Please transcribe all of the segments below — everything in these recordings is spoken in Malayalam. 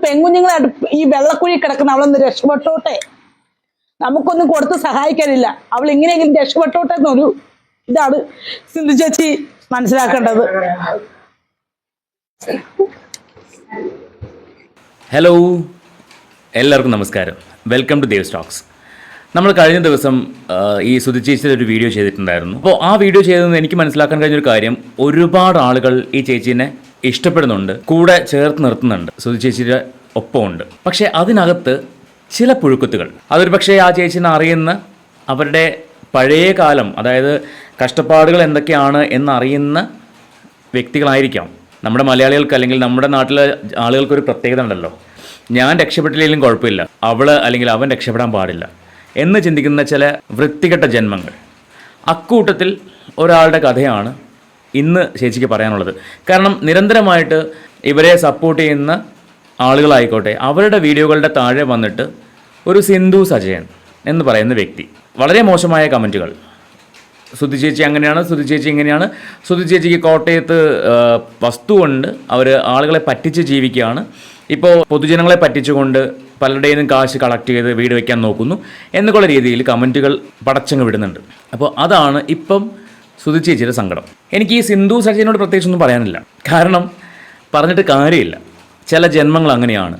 പെൺകുഞ്ഞുങ്ങളെ ഈ വെള്ളക്കുഴി കിടക്കുന്ന അവളൊന്ന് രക്ഷപ്പെട്ടോട്ടെ, നമുക്കൊന്നും കൊടുത്ത് സഹായിക്കാനില്ല, അവൾ ഇങ്ങനെയെങ്കിലും രക്ഷപ്പെട്ടോട്ടെ എന്നൊരു ഇതാണ് സിന്ധു ചേച്ചി മനസ്സിലാക്കേണ്ടത്. ഹലോ, എല്ലാവർക്കും നമസ്കാരം. Welcome to Dev Stocks. നമ്മൾ കഴിഞ്ഞ ദിവസം ഈ സുധി ചേച്ചിയുടെ ഒരു വീഡിയോ ചെയ്തിട്ടുണ്ടായിരുന്നു. അപ്പോൾ ആ വീഡിയോ ചെയ്തതെന്ന് എനിക്ക് മനസ്സിലാക്കാൻ കഴിഞ്ഞൊരു കാര്യം, ഒരുപാട് ആളുകൾ ഈ ചേച്ചീനെ ഇഷ്ടപ്പെടുന്നുണ്ട്, കൂടെ ചേർത്ത് നിർത്തുന്നുണ്ട്, സുധി ചേച്ചിയുടെ ഒപ്പമുണ്ട്. പക്ഷേ അതിനകത്ത് ചില പുഴുക്കുത്തുകൾ, അതൊരു പക്ഷേ ആ ചേച്ചീനെ അറിയുന്ന, അവരുടെ പഴയ കാലം, അതായത് കഷ്ടപ്പാടുകൾ എന്തൊക്കെയാണ് എന്നറിയുന്ന വ്യക്തികളായിരിക്കാം. നമ്മുടെ മലയാളികൾക്ക് അല്ലെങ്കിൽ നമ്മുടെ നാട്ടിലെ ആളുകൾക്കൊരു പ്രത്യേകത ഉണ്ടല്ലോ, ഞാൻ രക്ഷപ്പെട്ടില്ലെങ്കിലും കുഴപ്പമില്ല, അവള് അല്ലെങ്കിൽ അവൻ രക്ഷപ്പെടാൻ പാടില്ല എന്ന് ചിന്തിക്കുന്ന ചില വൃത്തികെട്ട ജന്മങ്ങൾ. അക്കൂട്ടത്തിൽ ഒരാളുടെ കഥയാണ് ഇന്ന് ചേച്ചിക്ക് പറയാനുള്ളത്. കാരണം നിരന്തരമായിട്ട് ഇവരെ സപ്പോർട്ട് ചെയ്യുന്ന ആളുകളായിക്കോട്ടെ, അവരുടെ വീഡിയോകളുടെ താഴെ വന്നിട്ട് ഒരു സിന്ധു സജയൻ എന്ന് പറയുന്ന വ്യക്തി വളരെ മോശമായ കമൻറ്റുകൾ, സുധി ചേച്ചി അങ്ങനെയാണ്, സുധി ചേച്ചി ഇങ്ങനെയാണ്, സുധി ചേച്ചിക്ക് കോട്ടയത്ത് വസ്തു കൊണ്ട് അവർ ആളുകളെ പറ്റിച്ച് ജീവിക്കുകയാണ്, ഇപ്പോൾ പൊതുജനങ്ങളെ പറ്റിച്ചുകൊണ്ട് പലരുടെയും നിന്നും കാശ് കളക്ട് ചെയ്ത് വീട് വയ്ക്കാൻ നോക്കുന്നു എന്നൊക്കെയുള്ള രീതിയിൽ കമൻറ്റുകൾ പടച്ചങ്ങ് വിടുന്നുണ്ട്. അപ്പോൾ അതാണ് ഇപ്പം സുധി ചേച്ചിയുടെ സങ്കടം. എനിക്ക് ഈ സിന്ധു സജയനോട് പ്രത്യേകിച്ചൊന്നും പറയാനില്ല, കാരണം പറഞ്ഞിട്ട് കാര്യമില്ല. ചില ജന്മങ്ങൾ അങ്ങനെയാണ്,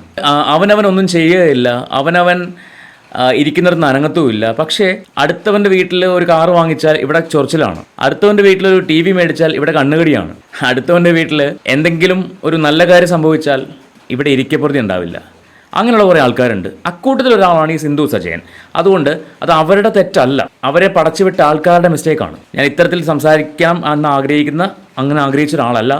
അവനവനൊന്നും ചെയ്യുകയില്ല, അവനവൻ ഇരിക്കുന്നിടത്ത് അനങ്ങത്തുമില്ല. പക്ഷേ അടുത്തവൻ്റെ വീട്ടിൽ ഒരു കാറ് വാങ്ങിച്ചാൽ ഇവിടെ ചൊറിച്ചിലാണ്, അടുത്തവൻ്റെ വീട്ടിൽ ഒരു TV മേടിച്ചാൽ ഇവിടെ കണ്ണുകടിയാണ്, അടുത്തവൻ്റെ വീട്ടിൽ എന്തെങ്കിലും ഒരു നല്ല കാര്യം സംഭവിച്ചാൽ ഇവിടെ ഇരിക്കപ്പുറത്തി ഉണ്ടാവില്ല. അങ്ങനെയുള്ള കുറേ ആൾക്കാരുണ്ട്. അക്കൂട്ടത്തിൽ ഒരാളാണ് ഈ സിന്ധു സജയൻ. അതുകൊണ്ട് അത് അവരുടെ തെറ്റല്ല, അവരെ പടച്ചുവിട്ട ആൾക്കാരുടെ മിസ്റ്റേക്കാണ്. ഞാൻ ഇത്തരത്തിൽ സംസാരിക്കാം എന്ന് അങ്ങനെ ആഗ്രഹിച്ച ഒരാളല്ല,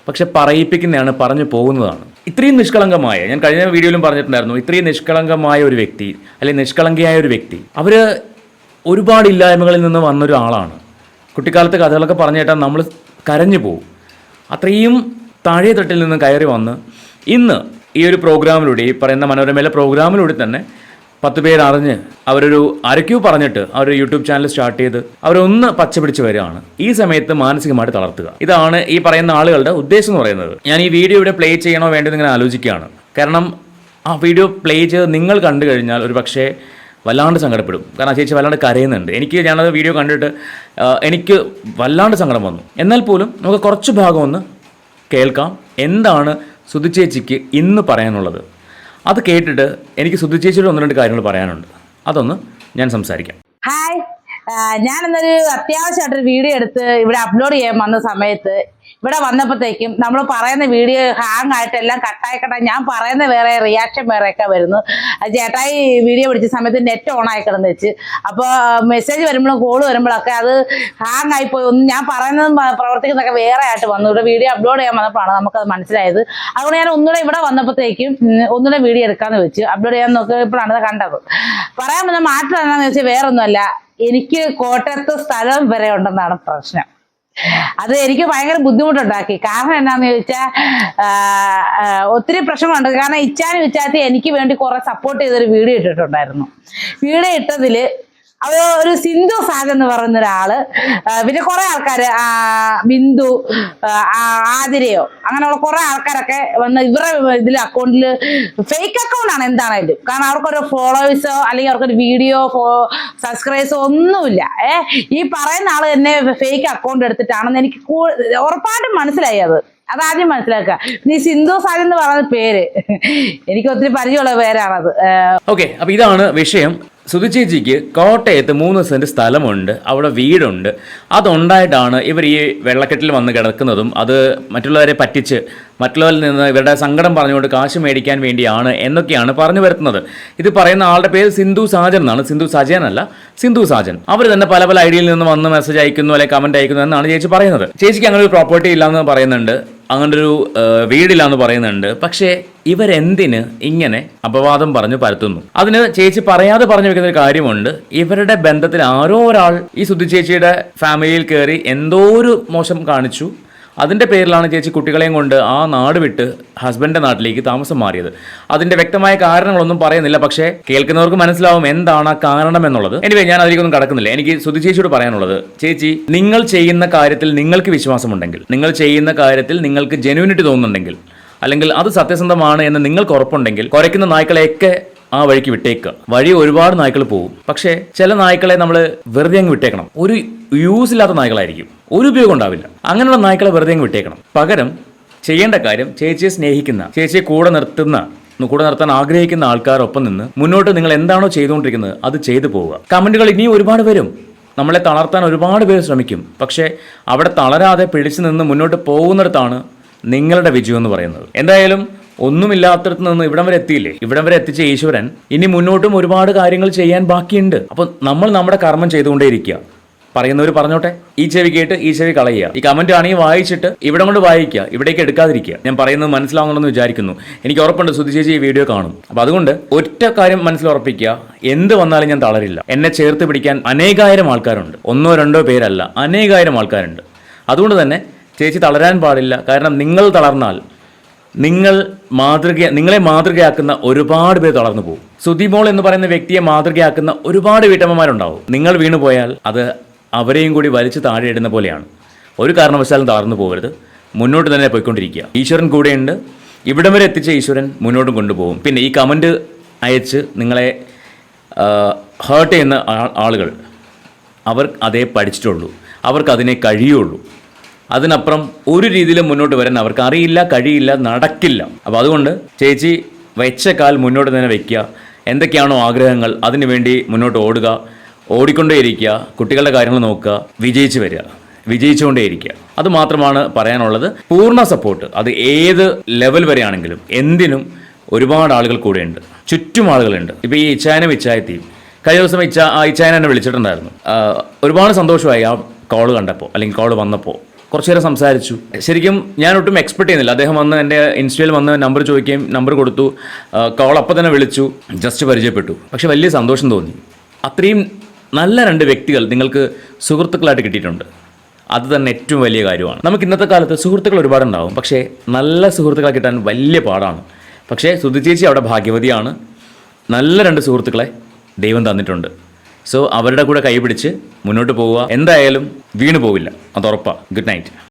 പക്ഷെ പറയിപ്പിക്കുന്നതാണ്, പറഞ്ഞു പോകുന്നതാണ്. ഇത്രയും നിഷ്കളങ്കമായ, ഞാൻ കഴിഞ്ഞ വീഡിയോയിലും പറഞ്ഞിട്ടുണ്ടായിരുന്നു, ഇത്രയും നിഷ്കളങ്കമായ ഒരു വ്യക്തി, അല്ലെങ്കിൽ നിഷ്കളങ്കിയായ ഒരു വ്യക്തി, അവർ ഒരുപാട് ഇല്ലായ്മകളിൽ നിന്ന് വന്നൊരാളാണ്. കുട്ടിക്കാലത്തെ കഥകളൊക്കെ പറഞ്ഞു കേട്ടാൽ നമ്മൾ കരഞ്ഞു പോകും. അത്രയും താഴെ തട്ടിൽ നിന്ന് കയറി വന്ന് ഇന്ന് ഈ ഒരു പ്രോഗ്രാമിലൂടെ, ഈ പറയുന്ന മനോരമയിലെ പ്രോഗ്രാമിലൂടെ തന്നെ 10 പേര് അറിഞ്ഞ് അവരൊരു ആരൊക്കെയോ പറഞ്ഞിട്ട് അവരൊരു യൂട്യൂബ് ചാനൽ സ്റ്റാർട്ട് ചെയ്ത് അവരൊന്ന് പച്ചപിടിച്ച് വരികയാണ്. ഈ സമയത്ത് മാനസികമായിട്ട് തളർത്തുക, ഇതാണ് ഈ പറയുന്ന ആളുകളുടെ ഉദ്ദേശം എന്ന് പറയുന്നത്. ഞാൻ ഈ വീഡിയോ ഇവിടെ പ്ലേ ചെയ്യണോ വേണ്ടത് ഇങ്ങനെ ആലോചിക്കുകയാണ്. കാരണം ആ വീഡിയോ പ്ലേ ചെയ്ത് നിങ്ങൾ കണ്ടു കഴിഞ്ഞാൽ ഒരു പക്ഷേ വല്ലാണ്ട് സങ്കടപ്പെടും. കാരണം ആ ചേച്ചി വല്ലാണ്ട് കരയുന്നുണ്ട്. ഞാനത് വീഡിയോ കണ്ടിട്ട് എനിക്ക് വല്ലാണ്ട് സങ്കടം വന്നു. എന്നാൽ പോലും നമുക്ക് കുറച്ച് ഭാഗം ഒന്ന് കേൾക്കാം. എന്താണ് സുധി ചേച്ചിക്ക് ഇന്ന് പറയാനുള്ളത്? അത് കേട്ടിട്ട് എനിക്ക് സുധി ചേച്ചിയുടെ 1-2 കാര്യങ്ങൾ പറയാനുണ്ട്. അതൊന്ന് ഞാൻ സംസാരിക്കാം. ഹായ്, ഞാനെന്നൊരു അത്യാവശ്യമായിട്ടൊരു വീഡിയോ എടുത്ത് ഇവിടെ അപ്ലോഡ് ചെയ്യാൻ വന്ന സമയത്ത്, ഇവിടെ വന്നപ്പോഴത്തേക്കും നമ്മൾ പറയുന്ന വീഡിയോ ഹാങ് ആയിട്ട് എല്ലാം കട്ടായി ഞാൻ പറയുന്ന വേറെ, റിയാക്ഷൻ വേറെയൊക്കെ വരുന്നു. ചേട്ടായി വീഡിയോ പിടിച്ച സമയത്ത് നെറ്റ് ഓൺ ആയി കിടന്ന് വെച്ച്, അപ്പോൾ മെസ്സേജ് വരുമ്പോഴും കോള് വരുമ്പോഴൊക്കെ അത് ഹാങ് ആയിപ്പോയി, ഒന്നും ഞാൻ പറയുന്നതും പ്രവർത്തിക്കുന്നതൊക്കെ വേറെ ആയിട്ട് വന്നു. ഇവിടെ വീഡിയോ അപ്ലോഡ് ചെയ്യാൻ വന്നപ്പോഴാണ് നമുക്കത് മനസ്സിലായത്. അതുകൊണ്ട് ഞാൻ ഒന്നുകൂടെ ഇവിടെ വന്നപ്പോഴത്തേക്കും ഒന്നുകൂടെ വീഡിയോ എടുക്കാമെന്ന് വെച്ച് അപ്ലോഡ് ചെയ്യാൻ നോക്കിയപ്പോഴാണ് അത് കണ്ടത്. പറയാൻ വന്ന മാറ്റം എന്താണെന്ന് വെച്ചാൽ വേറൊന്നുമല്ല, എനിക്ക് കോട്ടയത്ത് സ്ഥലം വരെ ഉണ്ടെന്നാണ് പ്രശ്നം. അത് എനിക്ക് ഭയങ്കര ബുദ്ധിമുട്ടുണ്ടാക്കി. കാരണം എന്താണെന്ന് ചോദിച്ചാൽ ഒത്തിരി പ്രശ്നമുണ്ട്. കാരണം ഇച്ചാനും ഇച്ചാത്തി എനിക്ക് വേണ്ടി കുറെ സപ്പോർട്ട് ചെയ്തൊരു വീഡിയോ ഇട്ടിട്ടുണ്ടായിരുന്നു. വീഡിയോ ഇട്ടതിൽ ഒരു സിന്ധു സാജ് എന്ന് പറയുന്ന ഒരാള്, പിന്നെ കുറെ ആൾക്കാര്, ബിന്ദു, ആതിരയോ, അങ്ങനെയുള്ള കുറെ ആൾക്കാരൊക്കെ വന്ന് ഇവരുടെ ഇതിൽ അക്കൗണ്ടിൽ, ഫേക്ക് അക്കൗണ്ടാണ് എന്താണേലും, കാരണം അവർക്കൊരു ഫോളോവേഴ്സോ അല്ലെങ്കിൽ അവർക്കൊരു വീഡിയോ സബ്സ്ക്രൈബേഴ്സോ ഒന്നുമില്ല. ഈ പറയുന്ന ആള് തന്നെ ഫേക്ക് അക്കൗണ്ട് എടുത്തിട്ടാണെന്ന് എനിക്ക് ഉറപ്പായിട്ടും മനസ്സിലായി. അതാദ്യം മനസ്സിലാക്കുക. ഈ സിന്ധു സാജ് എന്ന് പറയുന്ന പേര് എനിക്ക് ഒത്തിരി പരിചയമുള്ള പേരാണത്. ഓക്കെ, അപ്പൊ ഇതാണ് വിഷയം. സുധി ചേച്ചിക്ക് കോട്ടയത്ത് 3 സെന്റ് സ്ഥലമുണ്ട്, അവിടെ വീടുണ്ട്. അതുണ്ടായിട്ടാണ് ഇവർ ഈ വെള്ളക്കെട്ടിൽ വന്ന് കിടക്കുന്നതും അത് മറ്റുള്ളവരെ പറ്റിച്ച് മറ്റുള്ളവരിൽ നിന്ന് ഇവരുടെ സങ്കടം പറഞ്ഞുകൊണ്ട് കാശ് മേടിക്കാൻ വേണ്ടിയാണ് എന്നൊക്കെയാണ് പറഞ്ഞു വരുത്തുന്നത്. ഇത് പറയുന്ന ആളുടെ പേര് സിന്ധു സാജൻ എന്നാണ്, സിന്ധു സജയൻ അല്ല, സിന്ധു സാജൻ. അവർ തന്നെ പല ഐഡിയയിൽ നിന്ന് വന്ന് മെസ്സേജ് അയക്കുന്നു, അല്ലെങ്കിൽ കമന്റ് അയക്കുന്നു എന്നാണ് ചേച്ചി പറയുന്നത്. ചേച്ചിക്ക് അങ്ങനെ ഒരു പ്രോപ്പർട്ടി ഇല്ലാന്ന് പറയുന്നുണ്ട്, അങ്ങനൊരു വീടില്ലാന്ന് പറയുന്നുണ്ട്. പക്ഷേ ഇവരെന്തിന് ഇങ്ങനെ അപവാദം പറഞ്ഞു പരത്തുന്നു? അതിന് ചേച്ചി പറയാതെ പറഞ്ഞു വെക്കുന്ന ഒരു കാര്യമുണ്ട്. ഇവരുടെ ബന്ധത്തിൽ ആരോ ഒരാൾ ഈ സുധി ചേച്ചിയുടെ ഫാമിലിയിൽ കയറി എന്തോ ഒരു മോശം കാണിച്ചു. അതിൻ്റെ പേരിലാണ് ചേച്ചി കുട്ടികളെയും കൊണ്ട് ആ നാട് വിട്ട് ഹസ്ബൻഡിൻ്റെ നാട്ടിലേക്ക് താമസം മാറിയത്. അതിൻ്റെ വ്യക്തമായ കാരണങ്ങളൊന്നും പറയുന്നില്ല, പക്ഷേ കേൾക്കുന്നവർക്ക് മനസ്സിലാവും എന്താണ് ആ കാരണം എന്നുള്ളത്. എനിവേ, ഞാൻ അതിലേക്കൊന്നും കടക്കുന്നില്ല. എനിക്ക് സുധി ചേച്ചിയോട് പറയാനുള്ളത്, ചേച്ചി, നിങ്ങൾ ചെയ്യുന്ന കാര്യത്തിൽ നിങ്ങൾക്ക് വിശ്വാസമുണ്ടെങ്കിൽ, നിങ്ങൾ ചെയ്യുന്ന കാര്യത്തിൽ നിങ്ങൾക്ക് ജെന്യൂനിറ്റി തോന്നുന്നുണ്ടെങ്കിൽ, അല്ലെങ്കിൽ അത് സത്യസന്ധമാണ് എന്ന് നിങ്ങൾക്ക് ഉറപ്പുണ്ടെങ്കിൽ കുരയ്ക്കുന്ന നായ്ക്കളെയൊക്കെ ആ വഴിക്ക് വിട്ടേക്കുക. വഴി ഒരുപാട് നായ്ക്കൾ പോകും, പക്ഷേ ചില നായ്ക്കളെ നമ്മൾ വെറുതെ അങ്ങ് വിട്ടേക്കണം. ഒരു യൂസ് ഇല്ലാത്ത നായ്ക്കളായിരിക്കും, ഒരു ഉപയോഗം ഉണ്ടാവില്ല. അങ്ങനെയുള്ള നായ്ക്കളെ വെറുതെ അങ്ങ് വിട്ടേക്കണം. പകരം ചെയ്യേണ്ട കാര്യം ചേച്ചിയെ സ്നേഹിക്കുന്ന, ചേച്ചിയെ കൂടെ നിർത്താൻ ആഗ്രഹിക്കുന്ന ആൾക്കാരൊപ്പം നിന്ന് മുന്നോട്ട് നിങ്ങൾ എന്താണോ ചെയ്തുകൊണ്ടിരിക്കുന്നത് അത് ചെയ്തു പോവുക. കമന്റുകൾ ഇനിയും ഒരുപാട് വരും, നമ്മളെ തളർത്താൻ ഒരുപാട് പേര് ശ്രമിക്കും. പക്ഷേ അവിടെ തളരാതെ പിടിച്ചു നിന്ന് മുന്നോട്ട് പോകുന്നിടത്താണ് നിങ്ങളുടെ വിജയം എന്ന് പറയുന്നത്. എന്തായാലും ഒന്നുമില്ലാത്തടത്ത് നിന്ന് ഇവിടം വരെ എത്തിയില്ലേ, ഇവിടം വരെ എത്തിച്ച ഈശ്വരൻ ഇനി മുന്നോട്ടും ഒരുപാട് കാര്യങ്ങൾ ചെയ്യാൻ ബാക്കിയുണ്ട്. അപ്പോൾ നമ്മൾ നമ്മുടെ കർമ്മം ചെയ്തുകൊണ്ടേയിരിക്കുക. പറയുന്നവർ പറഞ്ഞോട്ടെ, ഈ ചെവി കേട്ട് ഈ ചെവി കളയുക. ഈ കമന്റ് ആണെങ്കിൽ വായിച്ചിട്ട് ഇവിടെ കൊണ്ട് വായിക്കുക, ഇവിടേക്ക് എടുക്കാതിരിക്കുക. ഞാൻ പറയുന്നത് മനസ്സിലാവുന്നുണ്ടെന്ന് വിചാരിക്കുന്നു. എനിക്ക് ഉറപ്പുണ്ട് സുധി ചേച്ചി ഈ വീഡിയോ കാണും. അപ്പോൾ അതുകൊണ്ട് ഒറ്റ കാര്യം മനസ്സിൽ ഉറപ്പിക്കുക, എന്ത് വന്നാലും ഞാൻ തളരില്ല. എന്നെ ചേർത്ത് പിടിക്കാൻ അനേകായിരം ആൾക്കാരുണ്ട്, ഒന്നോ രണ്ടോ പേരല്ല, അനേകായിരം ആൾക്കാരുണ്ട്. അതുകൊണ്ട് തന്നെ ചേച്ചി തളരാൻ പാടില്ല. കാരണം നിങ്ങൾ തളർന്നാൽ നിങ്ങളെ മാതൃകയാക്കുന്ന ഒരുപാട് പേര് തളർന്നു പോകും. സുധിമോൾ എന്ന് പറയുന്ന വ്യക്തിയെ മാതൃകയാക്കുന്ന ഒരുപാട് വീട്ടമ്മമാരുണ്ടാവും. നിങ്ങൾ വീണുപോയാൽ അത് അവരെയും കൂടി വലിച്ചു താഴെ ഇടുന്ന പോലെയാണ്. ഒരു കാരണവശാലും തളർന്നു പോകരുത്, മുന്നോട്ട് തന്നെ പോയിക്കൊണ്ടിരിക്കുക. ഈശ്വരൻ കൂടെയുണ്ട്, ഇവിടം വരെ എത്തിച്ച ഈശ്വരൻ മുന്നോട്ടും കൊണ്ടുപോകും. പിന്നെ ഈ കമൻറ്റ് അയച്ച് നിങ്ങളെ ഹേർട്ട് ചെയ്യുന്ന ആളുകൾ, അവർ അതേ പഠിച്ചിട്ടുള്ളൂ, അവർക്ക് അതിനെ കഴിയുള്ളൂ. അതിനപ്പുറം ഒരു രീതിയിലും മുന്നോട്ട് വരാൻ അവർക്ക് അറിയില്ല, കഴിയില്ല, നടക്കില്ല. അപ്പോൾ അതുകൊണ്ട് ചേച്ചി വെച്ച കാൽ മുന്നോട്ട് തന്നെ വയ്ക്കുക. എന്തൊക്കെയാണോ ആഗ്രഹങ്ങൾ അതിനു വേണ്ടി മുന്നോട്ട് ഓടുക, ഓടിക്കൊണ്ടേയിരിക്കുക, കുട്ടികളുടെ കാര്യങ്ങൾ നോക്കുക, വിജയിച്ച് വരിക, വിജയിച്ചുകൊണ്ടേയിരിക്കുക. അതുമാത്രമാണ് പറയാനുള്ളത്. പൂർണ്ണ സപ്പോർട്ട്, അത് ഏത് ലെവൽ വരെയാണെങ്കിലും എന്തിനും ഒരുപാട് ആളുകൾ കൂടെയുണ്ട്, ചുറ്റും ആളുകളുണ്ട്. ഇപ്പോൾ ഈ ഇച്ചായനും ഇച്ചായത്തിയും കഴിഞ്ഞ ദിവസം ഇച്ചായൻ എന്നെ വിളിച്ചിട്ടുണ്ടായിരുന്നു. ഒരുപാട് സന്തോഷമായി ആ കോള് കണ്ടപ്പോൾ, അല്ലെങ്കിൽ കോള് വന്നപ്പോൾ. കുറച്ചു നേരം സംസാരിച്ചു. ശരിക്കും ഞാൻ ഒട്ടും എക്സ്പെക്ട് ചെയ്യുന്നില്ല. അദ്ദേഹം വന്ന് എൻ്റെ ഇൻസ്റ്റയിൽ വന്ന് നമ്പർ ചോദിക്കുകയും നമ്പർ കൊടുത്തു, കോൾ അപ്പം തന്നെ വിളിച്ചു, ജസ്റ്റ് പരിചയപ്പെട്ടു. പക്ഷെ വലിയ സന്തോഷം തോന്നി. അത്രയും നല്ല രണ്ട് വ്യക്തികൾ നിങ്ങൾക്ക് സുഹൃത്തുക്കളായിട്ട് കിട്ടിയിട്ടുണ്ട്. അത് തന്നെ ഏറ്റവും വലിയ കാര്യമാണ്. നമുക്ക് ഇന്നത്തെ കാലത്ത് സുഹൃത്തുക്കൾ ഒരുപാടുണ്ടാവും, പക്ഷേ നല്ല സുഹൃത്തുക്കളെ കിട്ടാൻ വലിയ പാടാണ്. പക്ഷേ സുധി ചേച്ചി അവിടെ ഭാഗ്യവതിയാണ്. നല്ല രണ്ട് സുഹൃത്തുക്കളെ ദൈവം തന്നിട്ടുണ്ട്. സോ അവരുടെ കൂടെ കൈപിടിച്ച് മുന്നോട്ട് പോവുക. എന്തായാലും വീണു പോവില്ല, അത് ഉറപ്പാണ്. Good night.